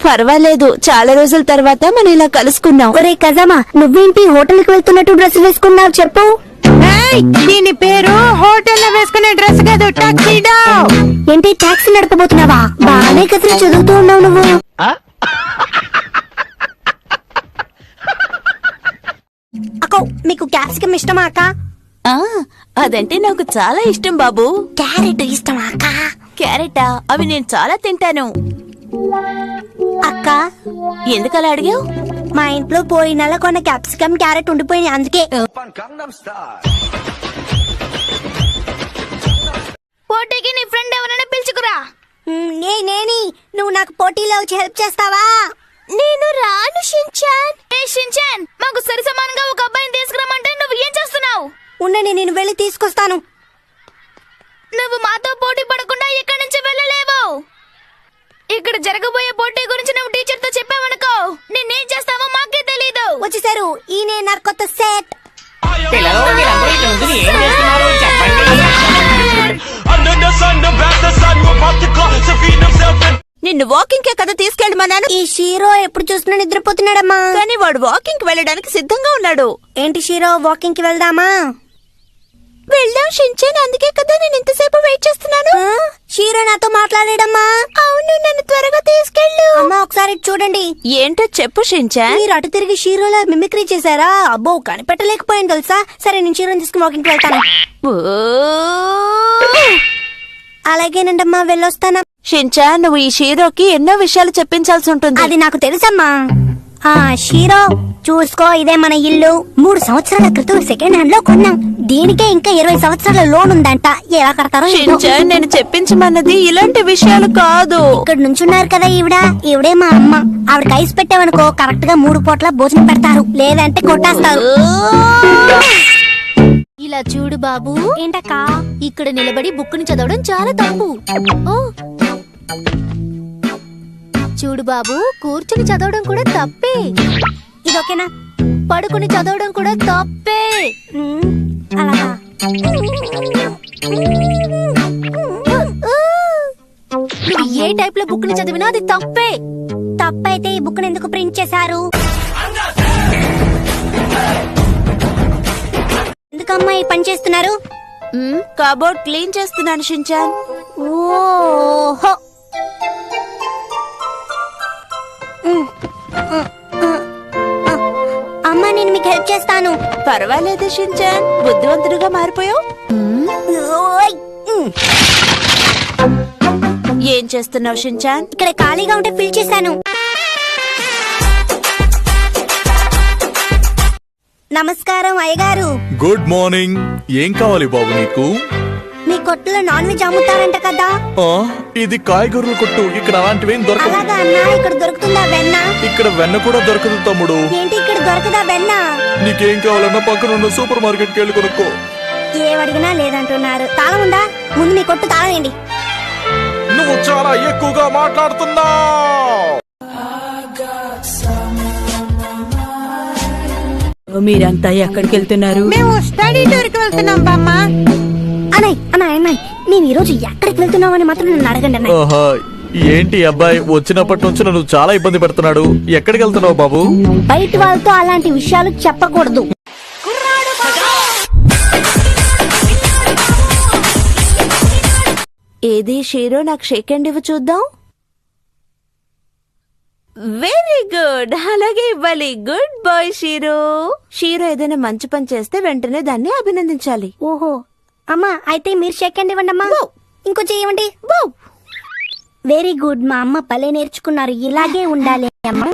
పర్వాలేదు, చాలా రోజుల తర్వాత మనం ఇలా కలుసుకున్నాం. ఒరే కజామా, నువ్వేంటి హోటల్ కి వెళ్తున్నట్టు డ్రెస్ వేసుకున్నావు చెప్పు? దీని పేరు హోటల్లో వేసుకునే డ్రెస్ కాదు, టక్సీడో. ఏంటి టాక్సీ నడపబోతున్నావా? బాగానే కథలు చదువుతూ ఉన్నావు నువ్వు. అక్క, మీకు క్యాప్సికమ్ ఇష్టమా అక్క? అదంటే నాకు చాలా ఇష్టం బాబు. క్యారెట్ ఇష్టమా అక్క? క్యారెటా? అవి నేను చాలా తింటాను. అక్క, ఎందుకలా అడిగావు? మా ఇంట్లో పోయిన నెల కొన్న క్యాప్సికమ్ క్యారెట్ ఉండిపోయింది, అందుకే. పోటీకి నీ ఫ్రెండ్ ఎవరైనా పిలుచుకురా. నేని, నువ్వు నాకు పోటీలో వచ్చి హెల్ప్ చేస్తావా? నేను రాను షిన్చాన్. ఏ షిన్చాన్, మాకు సరి సమానంగా ఒక అబ్బాయిని తీసుకురామంటే నువ్వు ఏం చేస్తున్నావు? ఉండని, నేను వెళ్ళి తీసుకొస్తాను. నువ్వు మాతో పోటీ పడకుండా ఇక్కడి నుంచి వెళ్ళలేవు. ఇక్కడ జరగబోయే పోటీ గురించి నువ్వు టీచర్ తో చెప్పావనుకో, నిన్నేం చేస్తావో మాకే తెలీదు. వచ్చేసారు, ఈయనే నా కొత్త సెట్. నిన్ను వాకింగ్ కే కదా తీసుకెళ్ళమన్నాను. ఈ షీరో ఎప్పుడు చూస్తున్నా నిద్రపోతున్నాడమ్మా. కానీ వాడు వాకింగ్ కి వెళ్ళడానికి సిద్ధంగా ఉన్నాడు. ఏంటి షీరో, వాకింగ్ కి వెళ్దామా? వెళ్దాం షిన్చాన్, అందుకే కదా నేను ఇంతసేపు వెయిట్ చేస్తున్నాను. షీరో నాతో మాట్లాడాడమ్మా. అవును, నన్ను త్వరగా తీసుకెళ్ళు. అమ్మా, ఒకసారి చూడండి. ఏంటో చెప్పు షిన్చాన్. మీరు అటు తిరిగి షీరోలా మిమిక్రీ చేశారా? అబ్బో, కనిపెట్టలేకపోయాను తెలుసా. సరే, నేను షీరోని తీసుకుని వాకింగ్ కి వెళ్తాను. అలాగేనండమ్మా, వెళ్ళొస్తానా. షిన్చాన్, నువ్వు ఈ షీరోకి ఎన్నో విషయాలు చెప్పించాల్సి ఉంటుంది. అది నాకు తెలుసమ్మా. షీరో చూసుకో, ఇదే మన ఇల్లు. 3 సంవత్సరాల క్రితం సెకండ్ హ్యాండ్ లో కొన్నాం. దీనికే ఇంకా 20 సంవత్సరాల లోన్ ఉందంట. ఎలా కడతారో ఏంటో. షిన్చాన్, నేను చెప్పించమన్నది ఇలాంటి విషయాలు కాదు. ఇక్కడ నుంచున్నారు కదా ఈవిడే మా అమ్మ. ఆవిడకి ఐస్ పెట్టావనుకో కరెక్ట్ గా 3 పూట్ల భోజనం పెడతారు, లేదంటే కొట్టేస్తారు. ఇలా చూడు బాబు. ఏంటక్క? ఇక్కడ నిలబడి బుక్కుని చదవడం చాలా తప్పు. చూడు బాబు, కూర్చుని చదవడం కూడా తప్పే. ఇది ఓకేనా? పడుకుని చదవడం కూడా తప్పే. అలాగా? నువ్వు ఏ టైప్ లో బుక్ ని చదివినా అది తప్పే. తప్పైతే ఈ బుక్ ఎందుకు ప్రింట్ చేశారు? ఎందుకమ్మా ఈ పని చేస్తున్నారు? కబోర్డ్ క్లీన్ చేస్తున్నాను షిన్చాన్. ఓహో, అమ్మా, నేను మీకు హెల్ప్ చేస్తాను. పర్వాలేదు షిన్చాన్, బుద్ధివంతుడుగా మారిపోయావు. ఏం చేస్తున్నావు షిన్చాన్? ఇక్కడ ఖాళీగా ఉంటే ఫిల్ చేశాను. నమస్కారం అయ్యగారు. Good morning. ఏం కావాలి బాబు నీకు? మీ కొట్టులో నాన్ వెజ్ అమ్ముతారంట కదా? ఇది కాయగూరల కొట్టు. ఇక్కడ అలాంటివేం దొరకవు. అలాగా అన్నా, ఇక్కడ దొరుకుతుందా వెన్న? ఇక్కడ వెన్న కూడా దొరకదు తమ్ముడు. ఏంటి, ఇక్కడ దొరకదా వెన్న? నీకేం కావాలన్నా పక్కనున్న సూపర్ మార్కెట్ కి వెళ్ళి కొనుక్కో. ఏమడిగినా లేదంటున్నారు. తాళం ఉందా? ముందు మీ కొట్టు తాళం వేయండి. నువ్వు చాలా ఎక్కువగా మాట్లాడుతున్నావు. మీరంతా ఎక్కడికి వెళ్తున్నారు? మేము స్టడీ టూర్ కి వెళ్తున్నాం బామ్మ. అన్నయ్య, నేను ఈ రోజు ఎక్కడికి వెళ్తున్నామని మాత్రం నన్ను అడగండి అన్నయ్య. ఏంటి అబ్బాయి వచ్చినప్పటి నుంచి నన్ను చాలా ఇబ్బంది పెడుతున్నాడు. ఎక్కడికి వెళ్తున్నావు బాబు? బయట వాళ్ళతో అలాంటి విషయాలు చెప్పకూడదు. ఏది షీరో, నాకు షేక్ హ్యాండ్ ఇవ్వు చూద్దాం. వెరీ గుడ్, అలాగే ఇవ్వాలి. Good bye shero. షీరో ఏదైనా మంచి పని చేస్తే వెంటనే దాన్ని అభినందించాలి. ఓహో, అమ్మా, అయితే మీరు షేక్ హ్యాండ్ ఇవ్వండి అమ్మా. ఇంకొంచెం ఇవ్వండి. వెరీ గుడ్, మా అమ్మ భలే నేర్చుకున్నారు. ఇలాగే ఉండాలి అమ్మా.